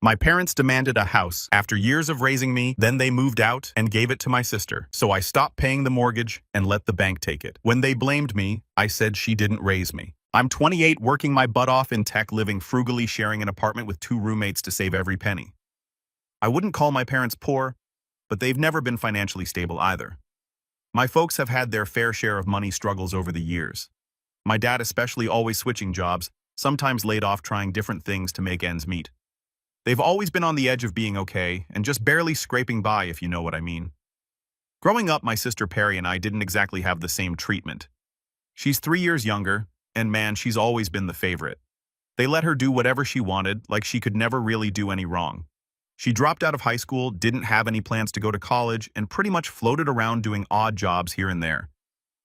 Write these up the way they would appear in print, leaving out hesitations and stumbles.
My parents demanded a house after years of raising me, then they moved out and gave it to my sister. So I stopped paying the mortgage and let the bank take it. When they blamed me, I said she didn't raise me. I'm 28, working my butt off in tech, living frugally, sharing an apartment with 2 roommates to save every penny. I wouldn't call my parents poor, but they've never been financially stable either. My folks have had their fair share of money struggles over the years. My dad especially, always switching jobs, sometimes laid off trying different things to make ends meet. They've always been on the edge of being okay and just barely scraping by, if you know what I mean. Growing up, my sister Perry and I didn't exactly have the same treatment. She's 3 years younger, and man, she's always been the favorite. They let her do whatever she wanted, like she could never really do any wrong. She dropped out of high school, didn't have any plans to go to college, and pretty much floated around doing odd jobs here and there.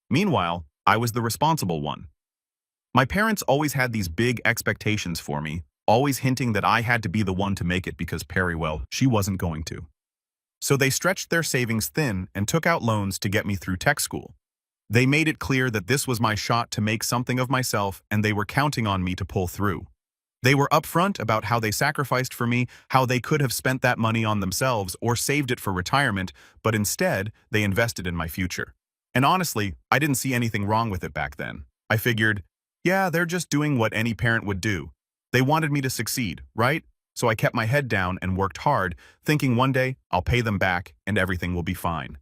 Meanwhile, I was the responsible one. My parents always had these big expectations for me, always hinting that I had to be the one to make it because Perry, well, she wasn't going to. So they stretched their savings thin and took out loans to get me through tech school. They made it clear that this was my shot to make something of myself, and they were counting on me to pull through. They were upfront about how they sacrificed for me, how they could have spent that money on themselves or saved it for retirement, but instead, they invested in my future. And honestly, I didn't see anything wrong with it back then. I figured, yeah, they're just doing what any parent would do. They wanted me to succeed, right? So I kept my head down and worked hard, thinking one day I'll pay them back and everything will be fine.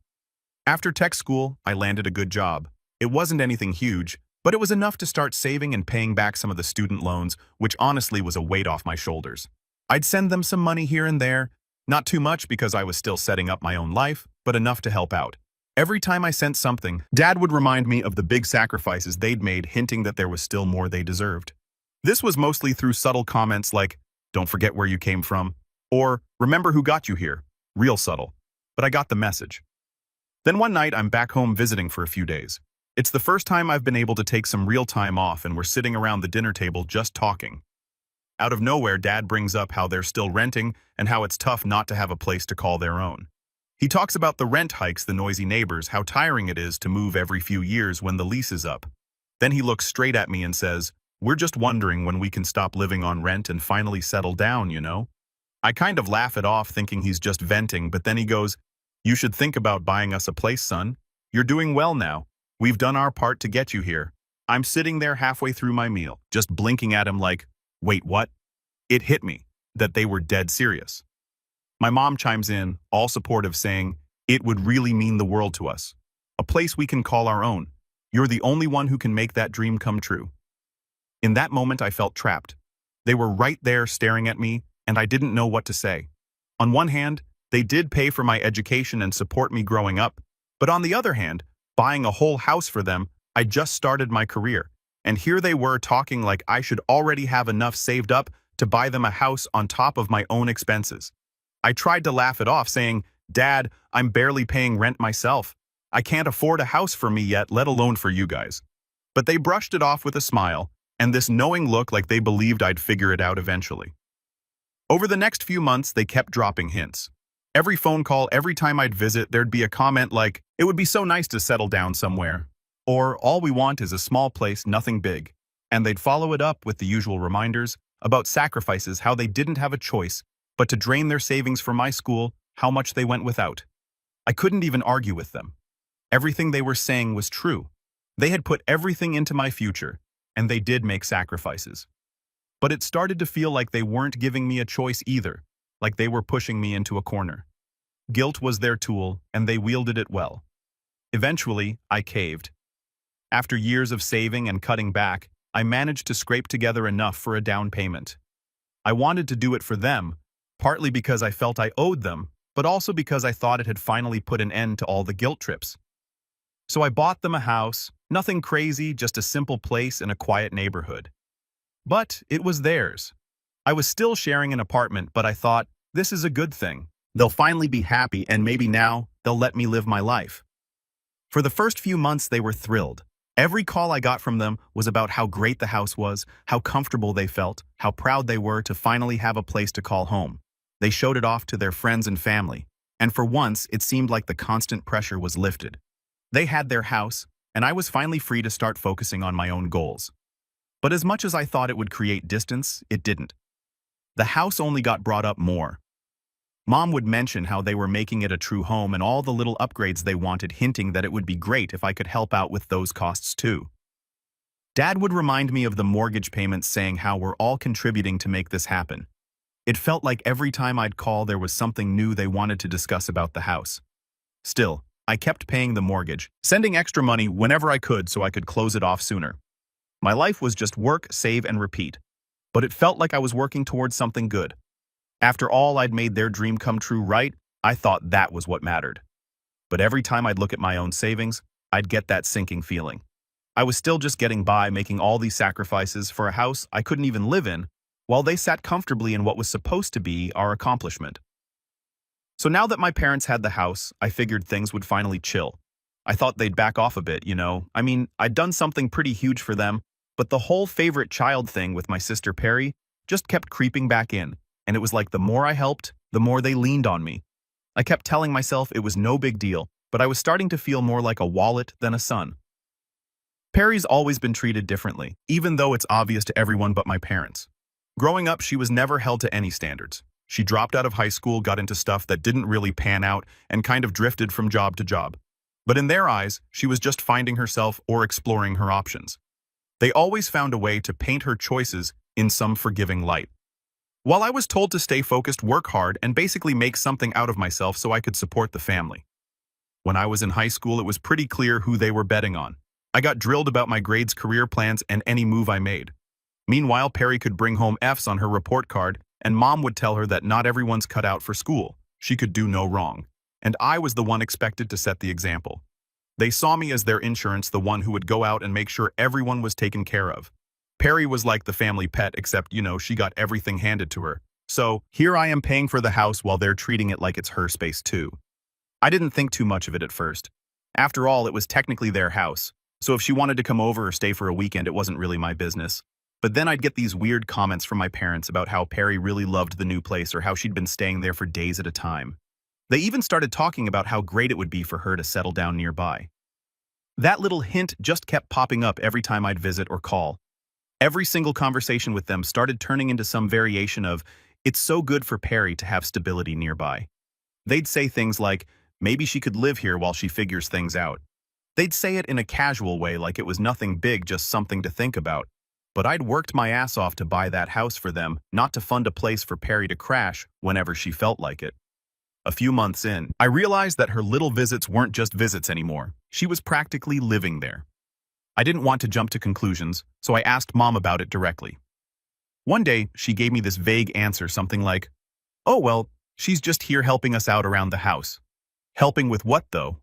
After tech school, I landed a good job. It wasn't anything huge, but it was enough to start saving and paying back some of the student loans, which honestly was a weight off my shoulders. I'd send them some money here and there, not too much because I was still setting up my own life, but enough to help out. Every time I sent something, Dad would remind me of the big sacrifices they'd made, hinting that there was still more they deserved. This was mostly through subtle comments like, "Don't forget where you came from," or "Remember who got you here." Real subtle, but I got the message. Then one night, I'm back home visiting for a few days. It's the first time I've been able to take some real time off, and we're sitting around the dinner table just talking. Out of nowhere, Dad brings up how they're still renting and how it's tough not to have a place to call their own. He talks about the rent hikes, the noisy neighbors, how tiring it is to move every few years when the lease is up. Then he looks straight at me and says, "We're just wondering when we can stop living on rent and finally settle down, you know?" I kind of laugh it off, thinking he's just venting, but then he goes, "You should think about buying us a place, son. You're doing well now. We've done our part to get you here." I'm sitting there halfway through my meal, just blinking at him like, wait, what? It hit me that they were dead serious. My mom chimes in, all supportive, saying, "It would really mean the world to us. A place we can call our own. You're the only one who can make that dream come true." In that moment, I felt trapped. They were right there staring at me, and I didn't know what to say. On one hand, they did pay for my education and support me growing up, but on the other hand, buying a whole house for them, I just started my career, and here they were talking like I should already have enough saved up to buy them a house on top of my own expenses. I tried to laugh it off, saying, "Dad, I'm barely paying rent myself. I can't afford a house for me yet, let alone for you guys." But they brushed it off with a smile, and this knowing look like they believed I'd figure it out eventually. Over the next few months, they kept dropping hints. Every phone call, every time I'd visit, there'd be a comment like, "It would be so nice to settle down somewhere," or "All we want is a small place, nothing big." And they'd follow it up with the usual reminders about sacrifices, how they didn't have a choice but to drain their savings for my school, how much they went without. I couldn't even argue with them. Everything they were saying was true. They had put everything into my future, and they did make sacrifices. But it started to feel like they weren't giving me a choice either, like they were pushing me into a corner. Guilt was their tool, and they wielded it well. Eventually, I caved. After years of saving and cutting back, I managed to scrape together enough for a down payment. I wanted to do it for them, partly because I felt I owed them, but also because I thought it had finally put an end to all the guilt trips. So I bought them a house, nothing crazy, just a simple place in a quiet neighborhood. But it was theirs. I was still sharing an apartment, but I thought, this is a good thing. They'll finally be happy, and maybe now they'll let me live my life. For the first few months, they were thrilled. Every call I got from them was about how great the house was, how comfortable they felt, how proud they were to finally have a place to call home. They showed it off to their friends and family, and for once, it seemed like the constant pressure was lifted. They had their house, and I was finally free to start focusing on my own goals. But as much as I thought it would create distance, it didn't. The house only got brought up more. Mom would mention how they were making it a true home and all the little upgrades they wanted, hinting that it would be great if I could help out with those costs too. Dad would remind me of the mortgage payments, saying how we're all contributing to make this happen. It felt like every time I'd call there was something new they wanted to discuss about the house. Still, I kept paying the mortgage, sending extra money whenever I could so I could close it off sooner. My life was just work, save, and repeat. But it felt like I was working towards something good. After all, I'd made their dream come true, right? I thought that was what mattered. But every time I'd look at my own savings, I'd get that sinking feeling. I was still just getting by, making all these sacrifices for a house I couldn't even live in, while they sat comfortably in what was supposed to be our accomplishment. So now that my parents had the house, I figured things would finally chill. I thought they'd back off a bit, you know. I mean, I'd done something pretty huge for them, but the whole favorite child thing with my sister Perry just kept creeping back in, and it was like the more I helped, the more they leaned on me. I kept telling myself it was no big deal, but I was starting to feel more like a wallet than a son. Perry's always been treated differently, even though it's obvious to everyone but my parents. Growing up, she was never held to any standards. She dropped out of high school, got into stuff that didn't really pan out, and kind of drifted from job to job. But in their eyes, she was just finding herself or exploring her options. They always found a way to paint her choices in some forgiving light. While I was told to stay focused, work hard, and basically make something out of myself so I could support the family. When I was in high school, it was pretty clear who they were betting on. I got drilled about my grades, career plans, and any move I made. Meanwhile, Perry could bring home F's on her report card, and Mom would tell her that not everyone's cut out for school. She could do no wrong. And I was the one expected to set the example. They saw me as their insurance, the one who would go out and make sure everyone was taken care of. Perry was like the family pet, except, she got everything handed to her. So, here I am paying for the house while they're treating it like it's her space too. I didn't think too much of it at first. After all, it was technically their house. So if she wanted to come over or stay for a weekend, it wasn't really my business. But then I'd get these weird comments from my parents about how Perry really loved the new place or how she'd been staying there for days at a time. They even started talking about how great it would be for her to settle down nearby. That little hint just kept popping up every time I'd visit or call. Every single conversation with them started turning into some variation of, "It's so good for Perry to have stability nearby." They'd say things like, "Maybe she could live here while she figures things out." They'd say it in a casual way, like it was nothing big, just something to think about. But I'd worked my ass off to buy that house for them, not to fund a place for Perry to crash whenever she felt like it. A few months in, I realized that her little visits weren't just visits anymore. She was practically living there. I didn't want to jump to conclusions, so I asked Mom about it directly. One day, she gave me this vague answer, something like, "Oh, well, she's just here helping us out around the house." Helping with what, though?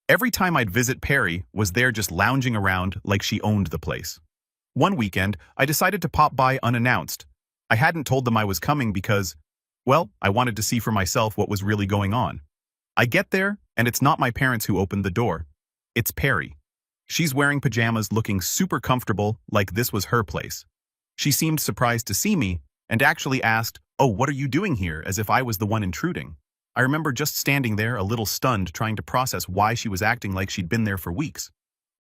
Every time I'd visit, Perry was there just lounging around like she owned the place. One weekend, I decided to pop by unannounced. I hadn't told them I was coming because, well, I wanted to see for myself what was really going on. I get there, and it's not my parents who opened the door. It's Perry. She's wearing pajamas, looking super comfortable, like this was her place. She seemed surprised to see me, and actually asked, "Oh, what are you doing here?" as if I was the one intruding. I remember just standing there, a little stunned, trying to process why she was acting like she'd been there for weeks.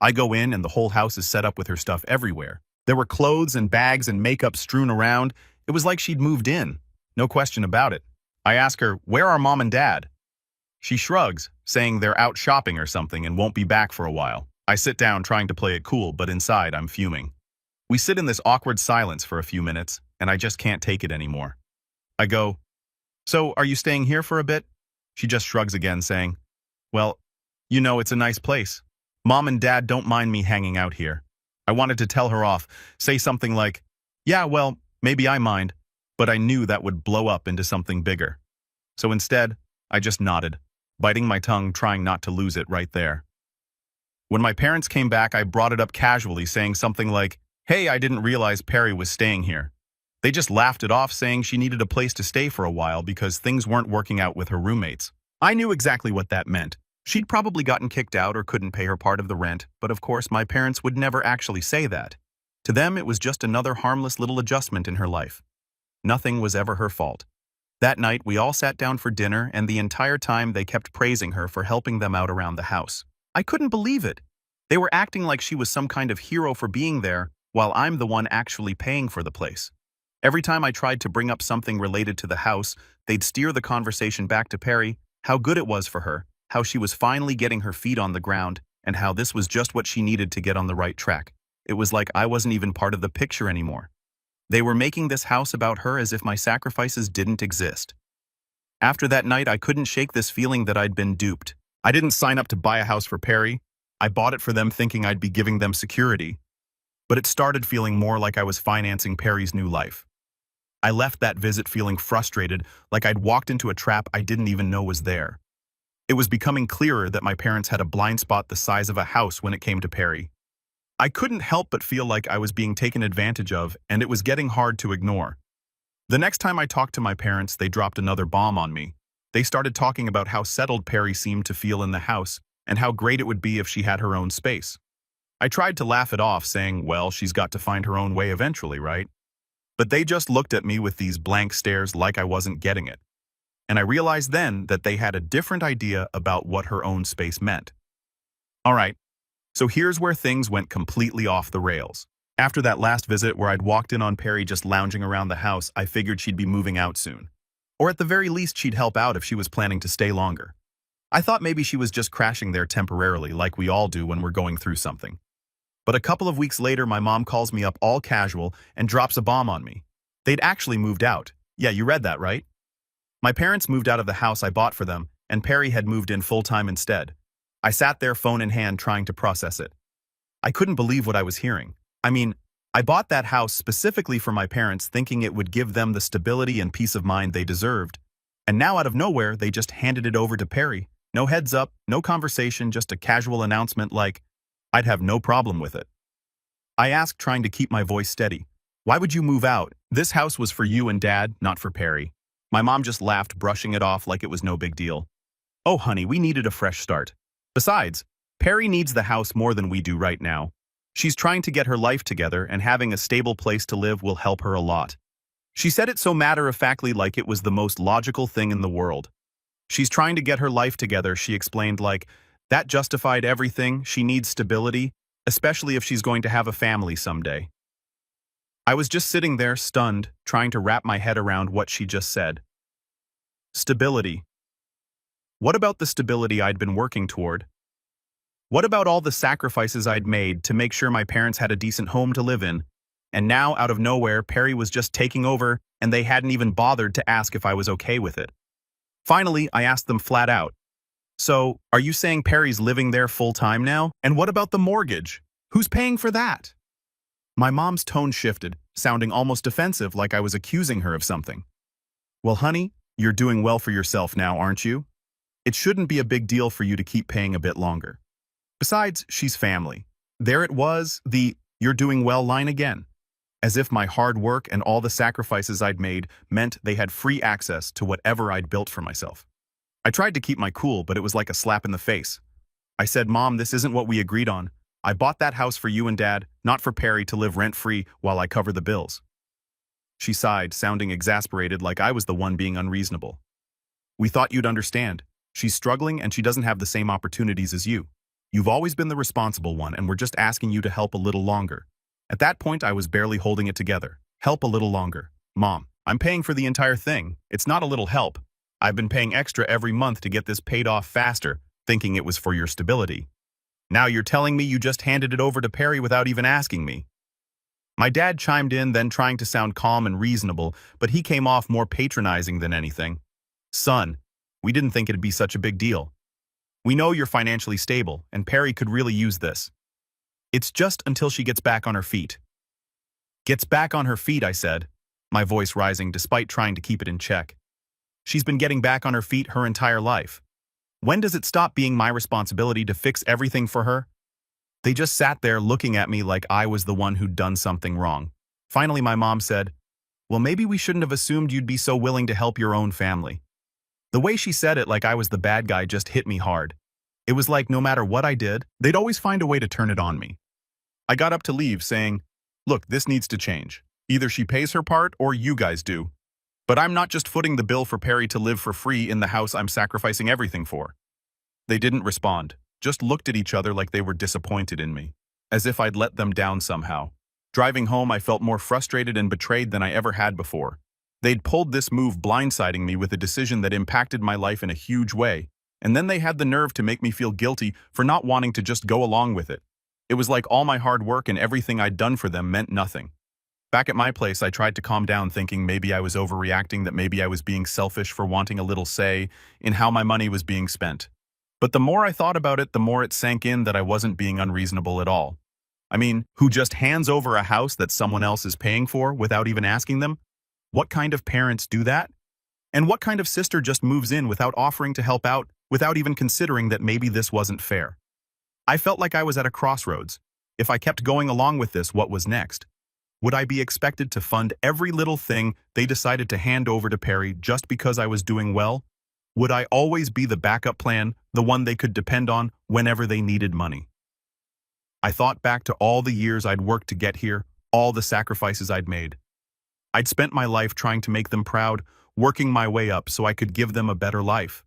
I go in, and the whole house is set up with her stuff everywhere. There were clothes and bags and makeup strewn around. It was like she'd moved in. No question about it. I ask her, "Where are Mom and Dad?" She shrugs, saying they're out shopping or something and won't be back for a while. I sit down trying to play it cool, but inside I'm fuming. We sit in this awkward silence for a few minutes, and I just can't take it anymore. I go, "So, are you staying here for a bit?" She just shrugs again, saying, "Well, it's a nice place. Mom and Dad don't mind me hanging out here." I wanted to tell her off, say something like, "Yeah, well, maybe I mind," but I knew that would blow up into something bigger. So instead, I just nodded, biting my tongue, trying not to lose it right there. When my parents came back, I brought it up casually, saying something like, "Hey, I didn't realize Perry was staying here." They just laughed it off, saying she needed a place to stay for a while because things weren't working out with her roommates. I knew exactly what that meant. She'd probably gotten kicked out or couldn't pay her part of the rent, but of course my parents would never actually say that. To them, it was just another harmless little adjustment in her life. Nothing was ever her fault. That night, we all sat down for dinner, and the entire time they kept praising her for helping them out around the house. I couldn't believe it. They were acting like she was some kind of hero for being there, while I'm the one actually paying for the place. Every time I tried to bring up something related to the house, they'd steer the conversation back to Perry, how good it was for her, how she was finally getting her feet on the ground, and how this was just what she needed to get on the right track. It was like I wasn't even part of the picture anymore. They were making this house about her as if my sacrifices didn't exist. After that night, I couldn't shake this feeling that I'd been duped. I didn't sign up to buy a house for Perry. I bought it for them thinking I'd be giving them security. But it started feeling more like I was financing Perry's new life. I left that visit feeling frustrated, like I'd walked into a trap I didn't even know was there. It was becoming clearer that my parents had a blind spot the size of a house when it came to Perry. I couldn't help but feel like I was being taken advantage of, and it was getting hard to ignore. The next time I talked to my parents, they dropped another bomb on me. They started talking about how settled Perry seemed to feel in the house, and how great it would be if she had her own space. I tried to laugh it off, saying, well, she's got to find her own way eventually, right? But they just looked at me with these blank stares like I wasn't getting it. And I realized then that they had a different idea about what her own space meant. All right, so here's where things went completely off the rails. After that last visit where I'd walked in on Perry just lounging around the house, I figured she'd be moving out soon. Or at the very least, she'd help out if she was planning to stay longer. I thought maybe she was just crashing there temporarily, like we all do when we're going through something. But a couple of weeks later, my mom calls me up all casual and drops a bomb on me. They'd actually moved out. Yeah, you read that, right? My parents moved out of the house I bought for them, and Perry had moved in full-time instead. I sat there, phone in hand, trying to process it. I couldn't believe what I was hearing. I mean, I bought that house specifically for my parents, thinking it would give them the stability and peace of mind they deserved. And now, out of nowhere, they just handed it over to Perry. No heads up, no conversation, just a casual announcement like, I'd have no problem with it. I asked, trying to keep my voice steady. Why would you move out? This house was for you and Dad, not for Perry. My mom just laughed, brushing it off like it was no big deal. Oh, honey, we needed a fresh start. Besides, Perry needs the house more than we do right now. She's trying to get her life together, and having a stable place to live will help her a lot. She said it so matter-of-factly, like it was the most logical thing in the world. She's trying to get her life together, she explained, like that justified everything. She needs stability, especially if she's going to have a family someday. I was just sitting there, stunned, trying to wrap my head around what she just said. Stability. What about the stability I'd been working toward? What about all the sacrifices I'd made to make sure my parents had a decent home to live in? And now, out of nowhere, Perry was just taking over, and they hadn't even bothered to ask if I was okay with it. Finally, I asked them flat out. So, are you saying Perry's living there full-time now? And what about the mortgage? Who's paying for that? My mom's tone shifted, sounding almost defensive, like I was accusing her of something. Well, honey, you're doing well for yourself now, aren't you? It shouldn't be a big deal for you to keep paying a bit longer. Besides, she's family. There it was, the "you're doing well" line again. As if my hard work and all the sacrifices I'd made meant they had free access to whatever I'd built for myself. I tried to keep my cool, but it was like a slap in the face. I said, Mom, this isn't what we agreed on. I bought that house for you and Dad, not for Perry to live rent-free while I cover the bills. She sighed, sounding exasperated, like I was the one being unreasonable. We thought you'd understand. She's struggling and she doesn't have the same opportunities as you. You've always been the responsible one, and we're just asking you to help a little longer. At that point, I was barely holding it together. Help a little longer. Mom, I'm paying for the entire thing. It's not a little help. I've been paying extra every month to get this paid off faster, thinking it was for your stability. Now you're telling me you just handed it over to Perry without even asking me. My dad chimed in, then trying to sound calm and reasonable, but he came off more patronizing than anything. Son, we didn't think it'd be such a big deal. We know you're financially stable, and Perry could really use this. It's just until she gets back on her feet. Gets back on her feet, I said, my voice rising despite trying to keep it in check. She's been getting back on her feet her entire life. When does it stop being my responsibility to fix everything for her? They just sat there looking at me like I was the one who'd done something wrong. Finally, my mom said, well, maybe we shouldn't have assumed you'd be so willing to help your own family. The way she said it, like I was the bad guy, just hit me hard. It was like no matter what I did, they'd always find a way to turn it on me. I got up to leave, saying, look, this needs to change. Either she pays her part or you guys do. But I'm not just footing the bill for Perry to live for free in the house I'm sacrificing everything for. They didn't respond, just looked at each other like they were disappointed in me, as if I'd let them down somehow. Driving home, I felt more frustrated and betrayed than I ever had before. They'd pulled this move blindsiding me with a decision that impacted my life in a huge way, and then they had the nerve to make me feel guilty for not wanting to just go along with it. It was like all my hard work and everything I'd done for them meant nothing. Back at my place, I tried to calm down, thinking maybe I was overreacting, that maybe I was being selfish for wanting a little say in how my money was being spent. But the more I thought about it, the more it sank in that I wasn't being unreasonable at all. I mean, who just hands over a house that someone else is paying for without even asking them? What kind of parents do that? And what kind of sister just moves in without offering to help out, without even considering that maybe this wasn't fair? I felt like I was at a crossroads. If I kept going along with this, what was next? Would I be expected to fund every little thing they decided to hand over to Perry just because I was doing well? Would I always be the backup plan, the one they could depend on whenever they needed money? I thought back to all the years I'd worked to get here, all the sacrifices I'd made. I'd spent my life trying to make them proud, working my way up so I could give them a better life.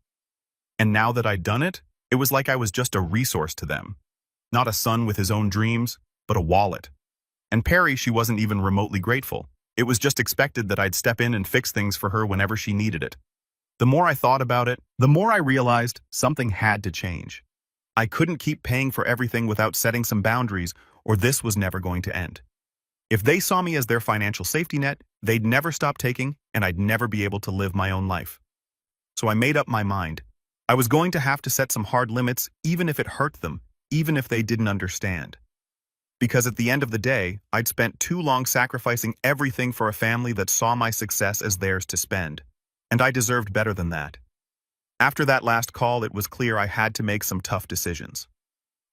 And now that I'd done it, it was like I was just a resource to them. Not a son with his own dreams, but a wallet. And Perry, she wasn't even remotely grateful. It was just expected that I'd step in and fix things for her whenever she needed it. The more I thought about it, the more I realized something had to change. I couldn't keep paying for everything without setting some boundaries, or this was never going to end. If they saw me as their financial safety net, they'd never stop taking, and I'd never be able to live my own life. So I made up my mind. I was going to have to set some hard limits, even if it hurt them, even if they didn't understand. Because at the end of the day, I'd spent too long sacrificing everything for a family that saw my success as theirs to spend. And I deserved better than that. After that last call, it was clear I had to make some tough decisions.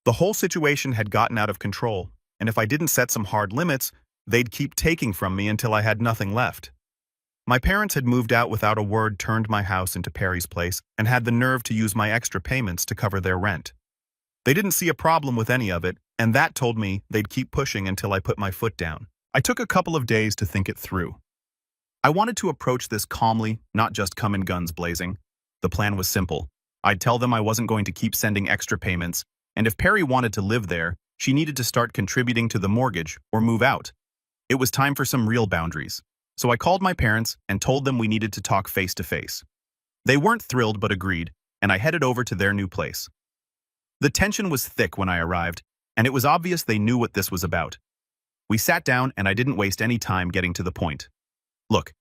The whole situation had gotten out of control, and if I didn't set some hard limits, they'd keep taking from me until I had nothing left. My parents had moved out without a word, turned my house into Perry's place, and had the nerve to use my extra payments to cover their rent. They didn't see a problem with any of it, and that told me they'd keep pushing until I put my foot down. I took a couple of days to think it through. I wanted to approach this calmly, not just come in guns blazing. The plan was simple. I'd tell them I wasn't going to keep sending extra payments, and if Perry wanted to live there, she needed to start contributing to the mortgage or move out. It was time for some real boundaries. So I called my parents and told them we needed to talk face to face. They weren't thrilled but agreed, and I headed over to their new place. The tension was thick when I arrived, and it was obvious they knew what this was about. We sat down and I didn't waste any time getting to the point. Look,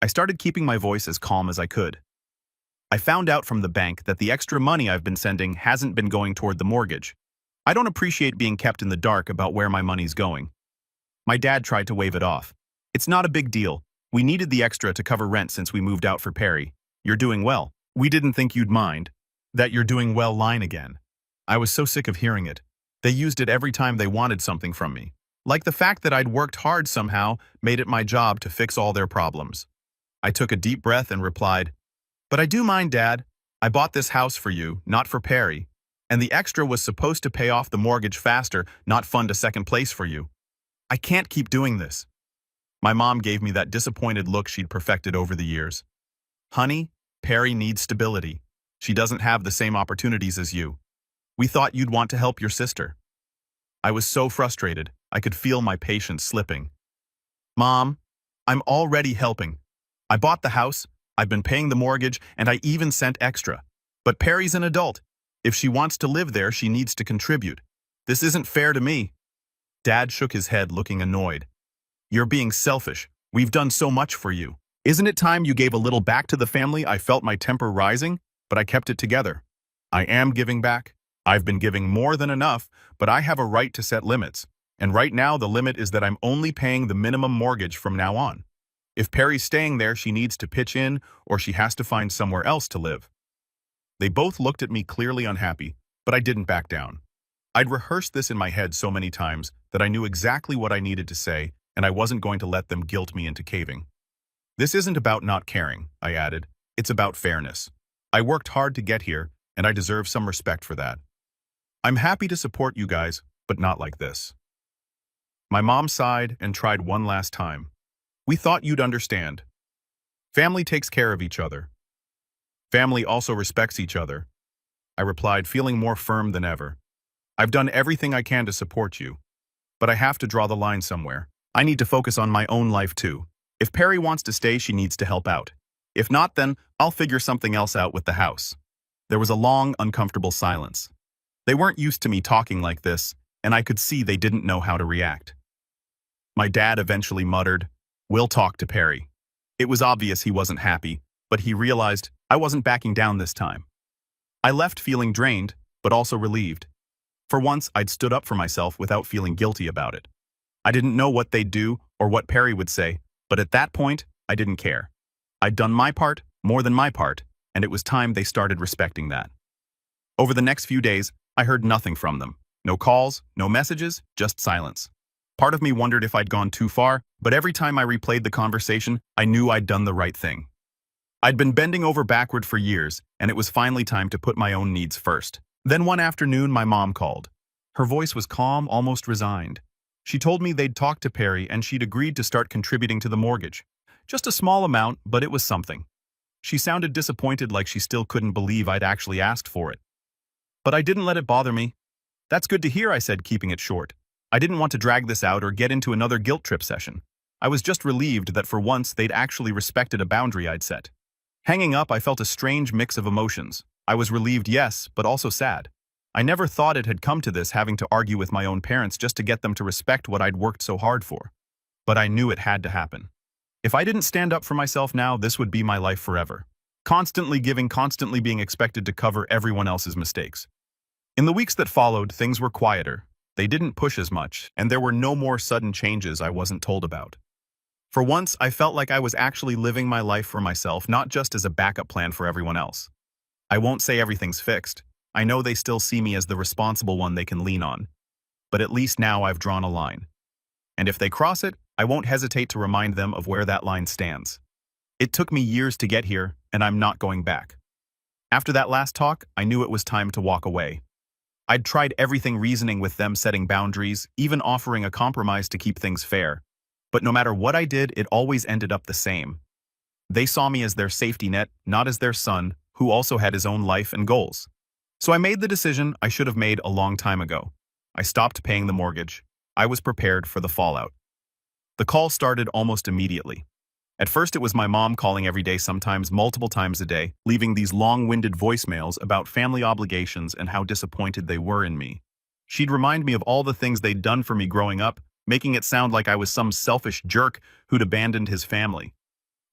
I started keeping my voice as calm as I could. I found out from the bank that the extra money I've been sending hasn't been going toward the mortgage. I don't appreciate being kept in the dark about where my money's going. My dad tried to wave it off. It's not a big deal. We needed the extra to cover rent since we moved out for Perry. You're doing well. We didn't think you'd mind. That "you're doing well" line again. I was so sick of hearing it. They used it every time they wanted something from me. Like the fact that I'd worked hard somehow made it my job to fix all their problems. I took a deep breath and replied, "But I do mind, Dad. I bought this house for you, not for Perry. And the extra was supposed to pay off the mortgage faster, not fund a second place for you. I can't keep doing this." My mom gave me that disappointed look she'd perfected over the years. "Honey, Perry needs stability. She doesn't have the same opportunities as you. We thought you'd want to help your sister." I was so frustrated, I could feel my patience slipping. "Mom, I'm already helping. I bought the house, I've been paying the mortgage, and I even sent extra. But Perry's an adult. If she wants to live there, she needs to contribute. This isn't fair to me." Dad shook his head, looking annoyed. "You're being selfish. We've done so much for you. Isn't it time you gave a little back to the family?" I felt my temper rising, but I kept it together. I am giving back. I've been giving more than enough, but I have a right to set limits. And right now the limit is that I'm only paying the minimum mortgage from now on. If Perry's staying there, she needs to pitch in, or she has to find somewhere else to live. They both looked at me clearly unhappy, but I didn't back down. I'd rehearsed this in my head so many times that I knew exactly what I needed to say, and I wasn't going to let them guilt me into caving. "This isn't about not caring," I added. "It's about fairness. I worked hard to get here, and I deserve some respect for that. I'm happy to support you guys, but not like this." My mom sighed and tried one last time. "We thought you'd understand. Family takes care of each other. Family also respects each other," I replied, feeling more firm than ever. "I've done everything I can to support you. But I have to draw the line somewhere. I need to focus on my own life too. If Perry wants to stay, she needs to help out. If not, then I'll figure something else out with the house. There was a long, uncomfortable silence. They weren't used to me talking like this, and I could see they didn't know how to react. My dad eventually muttered, "We'll talk to Perry." It was obvious he wasn't happy, but he realized I wasn't backing down this time. I left feeling drained, but also relieved. For once, I'd stood up for myself without feeling guilty about it. I didn't know what they'd do or what Perry would say, but at that point, I didn't care. I'd done my part, more than my part, and it was time they started respecting that. Over the next few days, I heard nothing from them. No calls, no messages, just silence. Part of me wondered if I'd gone too far, but every time I replayed the conversation, I knew I'd done the right thing. I'd been bending over backward for years, and it was finally time to put my own needs first. Then one afternoon, my mom called. Her voice was calm, almost resigned. She told me they'd talked to Perry and she'd agreed to start contributing to the mortgage. Just a small amount, but it was something. She sounded disappointed, like she still couldn't believe I'd actually asked for it. But I didn't let it bother me. "That's good to hear," I said, keeping it short. I didn't want to drag this out or get into another guilt trip session. I was just relieved that for once they'd actually respected a boundary I'd set. Hanging up, I felt a strange mix of emotions. I was relieved, yes, but also sad. I never thought it had come to this, having to argue with my own parents just to get them to respect what I'd worked so hard for. But I knew it had to happen. If I didn't stand up for myself now, this would be my life forever. Constantly giving, constantly being expected to cover everyone else's mistakes. In the weeks that followed, things were quieter. They didn't push as much, and there were no more sudden changes I wasn't told about. For once, I felt like I was actually living my life for myself, not just as a backup plan for everyone else. I won't say everything's fixed. I know they still see me as the responsible one they can lean on. But at least now I've drawn a line. And if they cross it, I won't hesitate to remind them of where that line stands. It took me years to get here, and I'm not going back. After that last talk, I knew it was time to walk away. I'd tried everything, reasoning with them, setting boundaries, even offering a compromise to keep things fair. But no matter what I did, it always ended up the same. They saw me as their safety net, not as their son, who also had his own life and goals. So I made the decision I should have made a long time ago. I stopped paying the mortgage. I was prepared for the fallout. The call started almost immediately. At first, it was my mom calling every day, sometimes multiple times a day, leaving these long-winded voicemails about family obligations and how disappointed they were in me. She'd remind me of all the things they'd done for me growing up, making it sound like I was some selfish jerk who'd abandoned his family.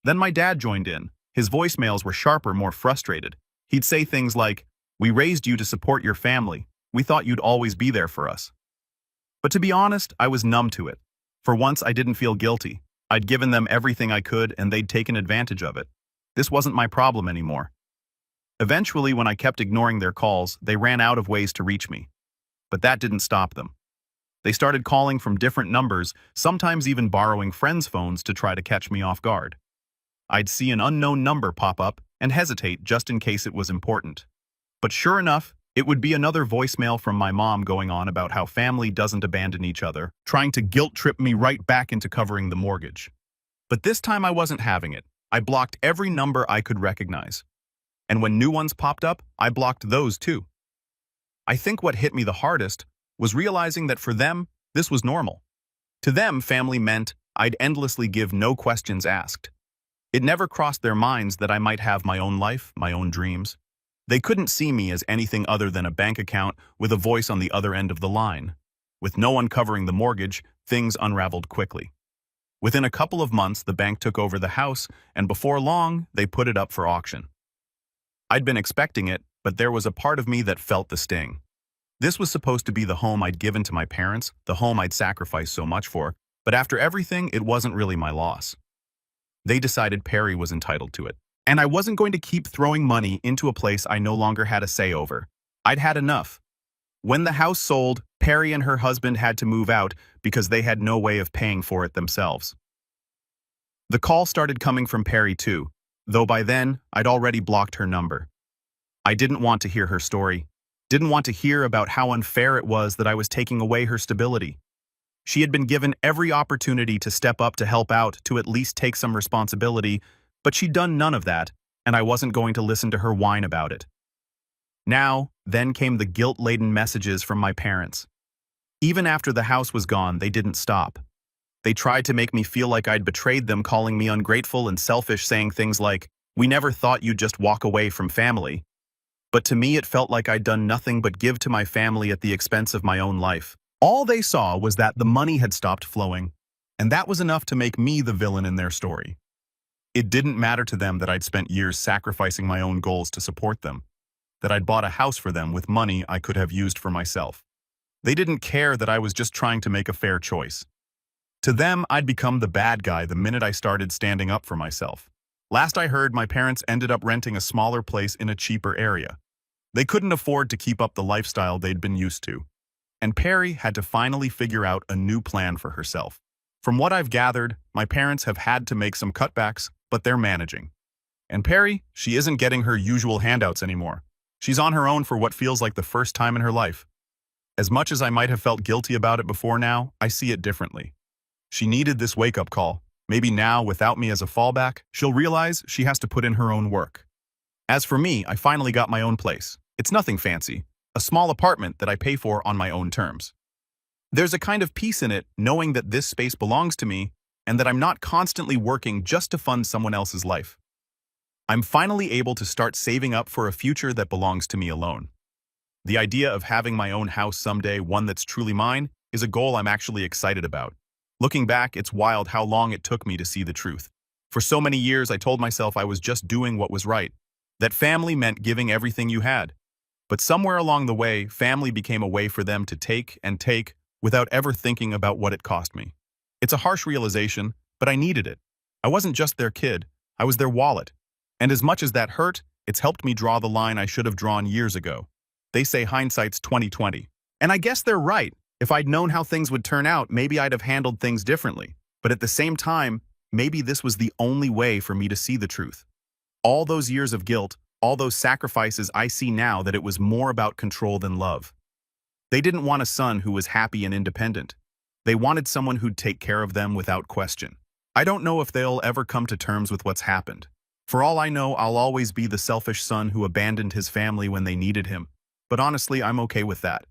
Then my dad joined in. His voicemails were sharper, more frustrated. He'd say things like, "We raised you to support your family. We thought you'd always be there for us." But to be honest, I was numb to it. For once, I didn't feel guilty. I'd given them everything I could, and they'd taken advantage of it. This wasn't my problem anymore. Eventually, when I kept ignoring their calls, they ran out of ways to reach me. But that didn't stop them. They started calling from different numbers, sometimes even borrowing friends' phones to try to catch me off guard. I'd see an unknown number pop up and hesitate just in case it was important. But sure enough, it would be another voicemail from my mom going on about how family doesn't abandon each other, trying to guilt-trip me right back into covering the mortgage. But this time I wasn't having it. I blocked every number I could recognize. And when new ones popped up, I blocked those too. I think what hit me the hardest was realizing that for them, this was normal. To them, family meant I'd endlessly give, no questions asked. It never crossed their minds that I might have my own life, my own dreams. They couldn't see me as anything other than a bank account with a voice on the other end of the line. With no one covering the mortgage, things unraveled quickly. Within a couple of months, the bank took over the house, and before long, they put it up for auction. I'd been expecting it, but there was a part of me that felt the sting. This was supposed to be the home I'd given to my parents, the home I'd sacrificed so much for, but after everything, it wasn't really my loss. They decided Perry was entitled to it. And I wasn't going to keep throwing money into a place I no longer had a say over. I'd had enough. When the house sold, Perry and her husband had to move out because they had no way of paying for it themselves. The call started coming from Perry too, though by then I'd already blocked her number. I didn't want to hear her story, didn't want to hear about how unfair it was that I was taking away her stability. She had been given every opportunity to step up, to help out, to at least take some responsibility, but she'd done none of that, and I wasn't going to listen to her whine about it. Then came the guilt-laden messages from my parents. Even after the house was gone, they didn't stop. They tried to make me feel like I'd betrayed them, calling me ungrateful and selfish, saying things like, "We never thought you'd just walk away from family." But to me, it felt like I'd done nothing but give to my family at the expense of my own life. All they saw was that the money had stopped flowing, and that was enough to make me the villain in their story. It didn't matter to them that I'd spent years sacrificing my own goals to support them, that I'd bought a house for them with money I could have used for myself. They didn't care that I was just trying to make a fair choice. To them, I'd become the bad guy the minute I started standing up for myself. Last I heard, my parents ended up renting a smaller place in a cheaper area. They couldn't afford to keep up the lifestyle they'd been used to, and Perry had to finally figure out a new plan for herself. From what I've gathered, my parents have had to make some cutbacks, but they're managing. And Perry, she isn't getting her usual handouts anymore. She's on her own for what feels like the first time in her life. As much as I might have felt guilty about it before now, I see it differently. She needed this wake-up call. Maybe now, without me as a fallback, she'll realize she has to put in her own work. As for me, I finally got my own place. It's nothing fancy, a small apartment that I pay for on my own terms. There's a kind of peace in it, knowing that this space belongs to me and that I'm not constantly working just to fund someone else's life. I'm finally able to start saving up for a future that belongs to me alone. The idea of having my own house someday, one that's truly mine, is a goal I'm actually excited about. Looking back, it's wild how long it took me to see the truth. For so many years, I told myself I was just doing what was right, that family meant giving everything you had. But somewhere along the way, family became a way for them to take and take without ever thinking about what it cost me. It's a harsh realization, but I needed it. I wasn't just their kid, I was their wallet. And as much as that hurt, it's helped me draw the line I should have drawn years ago. They say hindsight's 20/20. And I guess they're right. If I'd known how things would turn out, maybe I'd have handled things differently. But at the same time, maybe this was the only way for me to see the truth. All those years of guilt, all those sacrifices, I see now that it was more about control than love. They didn't want a son who was happy and independent. They wanted someone who'd take care of them without question. I don't know if they'll ever come to terms with what's happened. For all I know, I'll always be the selfish son who abandoned his family when they needed him. But honestly, I'm okay with that.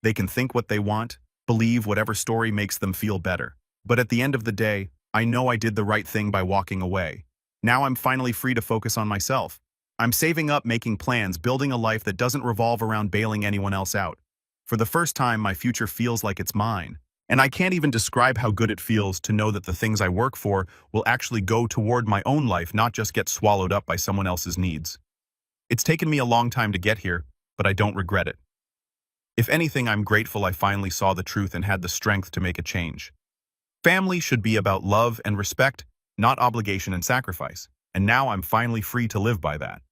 They can think what they want, believe whatever story makes them feel better. But at the end of the day, I know I did the right thing by walking away. Now I'm finally free to focus on myself. I'm saving up, making plans, building a life that doesn't revolve around bailing anyone else out. For the first time, my future feels like it's mine. And I can't even describe how good it feels to know that the things I work for will actually go toward my own life, not just get swallowed up by someone else's needs. It's taken me a long time to get here, but I don't regret it. If anything, I'm grateful I finally saw the truth and had the strength to make a change. Family should be about love and respect, not obligation and sacrifice. And now I'm finally free to live by that.